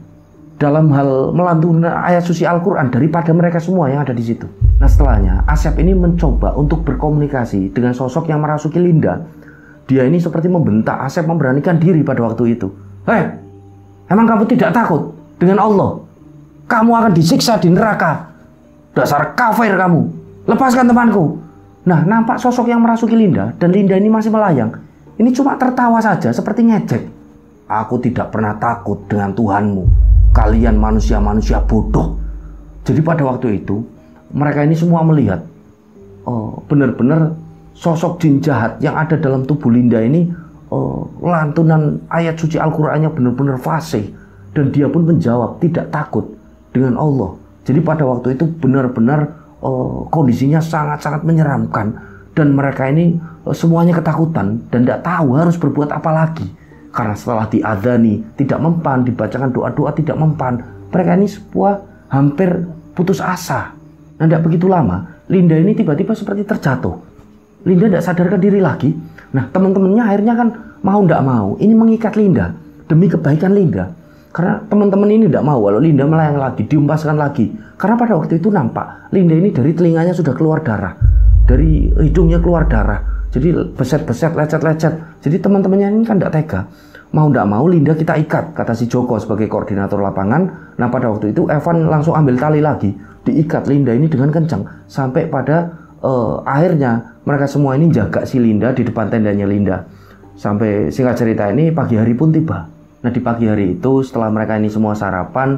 dalam hal melantunkan ayat suci Al-Quran daripada mereka semua yang ada di situ. Nah, setelahnya Asep ini mencoba untuk berkomunikasi dengan sosok yang merasuki Linda. Dia ini seperti membentak Asep memberanikan diri pada waktu itu. Hei, emang kamu tidak takut dengan Allah? Kamu akan disiksa di neraka. Dasar kafir kamu. Lepaskan temanku. Nah, nampak sosok yang merasuki Linda dan Linda ini masih melayang. Ini cuma tertawa saja seperti ngejek. Aku tidak pernah takut dengan Tuhanmu. Kalian manusia-manusia bodoh. Jadi pada waktu itu mereka ini semua melihat benar-benar sosok jin jahat yang ada dalam tubuh Linda ini, lantunan ayat suci Al-Qur'annya benar-benar fasih dan dia pun menjawab tidak takut dengan Allah. Jadi pada waktu itu benar-benar kondisinya sangat-sangat menyeramkan dan mereka ini semuanya ketakutan dan tidak tahu harus berbuat apa lagi. Karena setelah diadzani tidak mempan, dibacakan doa-doa tidak mempan, mereka ini sebuah hampir putus asa. Nah, tidak begitu lama Linda ini tiba-tiba seperti terjatuh. Linda tidak sadarkan diri lagi. Nah, teman-temannya akhirnya kan mau tidak mau ini mengikat Linda demi kebaikan Linda. Karena teman-teman ini tidak mau kalau Linda melayang lagi, dihempaskan lagi. Karena pada waktu itu nampak Linda ini dari telinganya sudah keluar darah, dari hidungnya keluar darah. Jadi beset-beset, lecet-lecet. Jadi teman-temannya ini kan tidak tega. Mau tidak mau Linda kita ikat, kata si Joko sebagai koordinator lapangan. Nah, pada waktu itu Evan langsung ambil tali lagi, diikat Linda ini dengan kencang. Sampai pada akhirnya mereka semua ini jaga si Linda di depan tendanya Linda. Sampai singkat cerita ini pagi hari pun tiba. Nah, di pagi hari itu setelah mereka ini semua sarapan,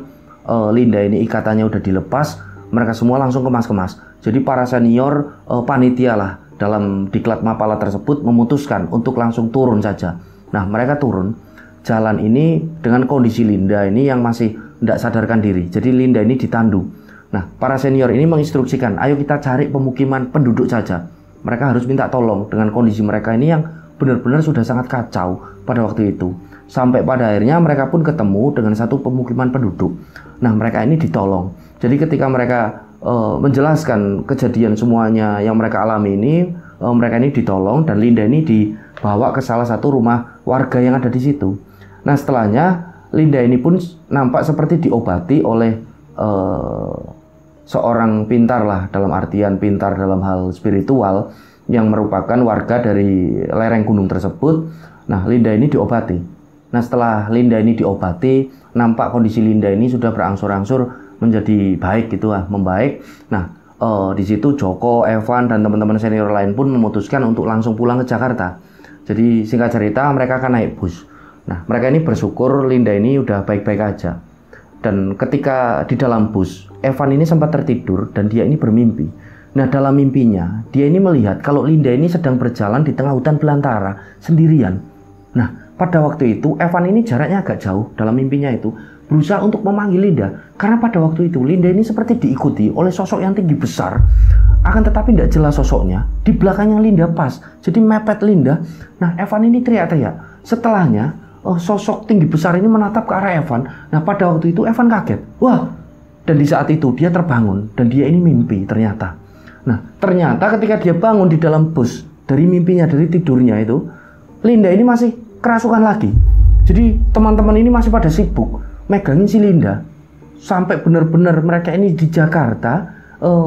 Linda ini ikatannya udah dilepas. Mereka semua langsung kemas-kemas. Jadi para senior panitia lah dalam diklat Mapala tersebut memutuskan untuk langsung turun saja. Nah, mereka turun. Jalan ini dengan kondisi Linda ini yang masih tidak sadarkan diri. Jadi Linda ini ditandu. Nah, para senior ini menginstruksikan, ayo kita cari pemukiman penduduk saja. mereka harus minta tolong dengan kondisi mereka ini yang benar-benar sudah sangat kacau pada waktu itu. Sampai pada akhirnya mereka pun ketemu dengan satu pemukiman penduduk. Nah, mereka ini ditolong. Jadi ketika mereka menjelaskan kejadian semuanya yang mereka alami ini, mereka ini ditolong dan Linda ini dibawa ke salah satu rumah warga yang ada di situ. Nah, setelahnya Linda ini pun nampak seperti diobati oleh seorang pintar lah, dalam artian pintar dalam hal spiritual, yang merupakan warga dari lereng gunung tersebut. Nah, Linda ini diobati. Nah, setelah Linda ini diobati, nampak kondisi Linda ini sudah berangsur-angsur menjadi baik gitu lah, membaik. Nah, di situ Joko, Evan, dan teman-teman senior lain pun memutuskan untuk langsung pulang ke Jakarta. Jadi singkat cerita mereka akan naik bus. Nah, mereka ini bersyukur Linda ini udah baik-baik aja. Dan ketika di dalam bus, Evan ini sempat tertidur dan dia ini bermimpi. Nah, dalam mimpinya dia ini melihat kalau Linda ini sedang berjalan di tengah hutan belantara sendirian. Nah, pada waktu itu Evan ini jaraknya agak jauh dalam mimpinya itu, berusaha untuk memanggil Linda, karena pada waktu itu Linda ini seperti diikuti oleh sosok yang tinggi besar, akan tetapi tidak jelas sosoknya. Di belakangnya Linda pas, jadi mepet Linda. Nah, Evan ini teriak-teriak. Setelahnya sosok tinggi besar ini menatap ke arah Evan. Nah, pada waktu itu Evan kaget. Wah, dan di saat itu dia terbangun dan dia ini mimpi ternyata. Nah, ternyata ketika dia bangun di dalam bus dari mimpinya, dari tidurnya itu, Linda ini masih kerasukan lagi. Jadi teman-teman ini masih pada sibuk megangin si Linda sampai benar-benar mereka ini di Jakarta.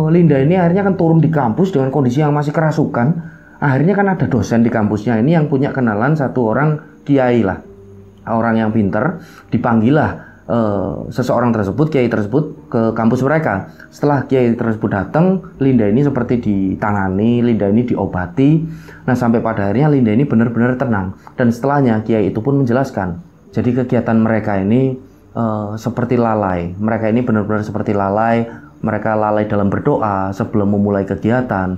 Linda ini akhirnya kan turun di kampus dengan kondisi yang masih kerasukan. Akhirnya kan ada dosen di kampusnya ini yang punya kenalan satu orang kiai lah, orang yang pinter. Dipanggil lah seseorang tersebut, kiai tersebut, ke kampus mereka. Setelah kiai tersebut datang, Linda ini seperti ditangani, Linda ini diobati. Nah, sampai pada akhirnya Linda ini benar-benar tenang. Dan setelahnya kiai itu pun menjelaskan, jadi kegiatan mereka ini seperti lalai. Mereka ini benar-benar seperti lalai. Mereka lalai dalam berdoa sebelum memulai kegiatan.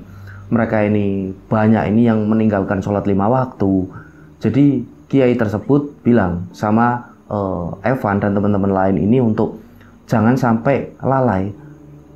Mereka ini banyak ini yang meninggalkan sholat 5 waktu. Jadi kiai tersebut bilang sama Evan dan teman-teman lain ini untuk jangan sampai lalai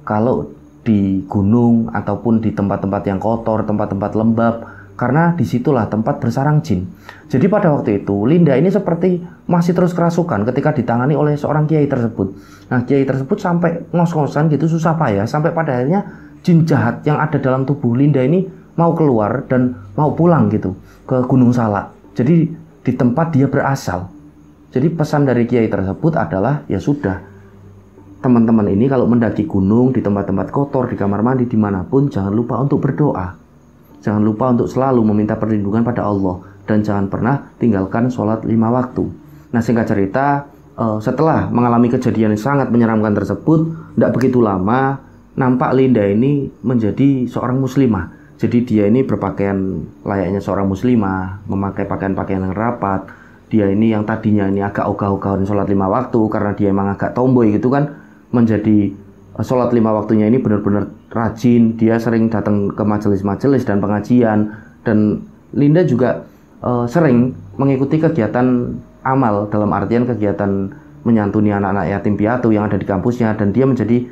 kalau di gunung ataupun di tempat-tempat yang kotor, tempat-tempat lembab, karena disitulah tempat bersarang jin. Jadi pada waktu itu Linda ini seperti masih terus kerasukan ketika ditangani oleh seorang kiai tersebut. Nah, kiai tersebut sampai ngos-ngosan gitu, susah payah, sampai pada akhirnya jin jahat yang ada dalam tubuh Linda ini mau keluar dan mau pulang gitu ke Gunung Salak. Jadi di tempat dia berasal. Jadi pesan dari kiai tersebut adalah, ya sudah, teman-teman ini kalau mendaki gunung, di tempat-tempat kotor, di kamar mandi, dimanapun, jangan lupa untuk berdoa. Jangan lupa untuk selalu meminta perlindungan pada Allah. Dan jangan pernah tinggalkan sholat 5 waktu. Nah, singkat cerita, setelah mengalami kejadian yang sangat menyeramkan tersebut, tidak begitu lama, nampak Linda ini menjadi seorang muslimah. Jadi dia ini berpakaian layaknya seorang muslimah, memakai pakaian-pakaian yang rapat. Dia ini yang tadinya ini agak ogah-ogahan sholat 5 waktu, karena dia emang agak tomboy gitu kan, menjadi sholat 5 waktunya ini benar-benar rajin. Dia sering datang ke majelis-majelis dan pengajian. Dan Linda juga sering mengikuti kegiatan amal, dalam artian kegiatan menyantuni anak-anak yatim piatu yang ada di kampusnya. Dan dia menjadi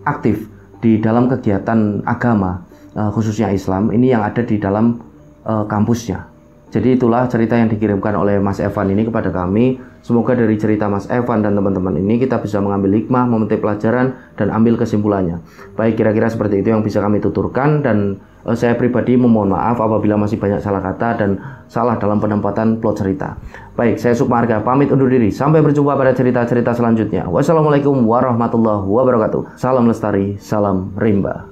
aktif di dalam kegiatan agama, khususnya Islam ini yang ada di dalam kampusnya. Jadi itulah cerita yang dikirimkan oleh Mas Evan ini kepada kami. Semoga dari cerita Mas Evan dan teman-teman ini kita bisa mengambil hikmah, memetik pelajaran, dan ambil kesimpulannya. Baik, kira-kira seperti itu yang bisa kami tuturkan. Dan saya pribadi memohon maaf apabila masih banyak salah kata dan salah dalam penempatan plot cerita. Baik, saya Sukma Arga pamit undur diri. Sampai berjumpa pada cerita-cerita selanjutnya. Wassalamualaikum warahmatullahi wabarakatuh. Salam lestari, salam rimba.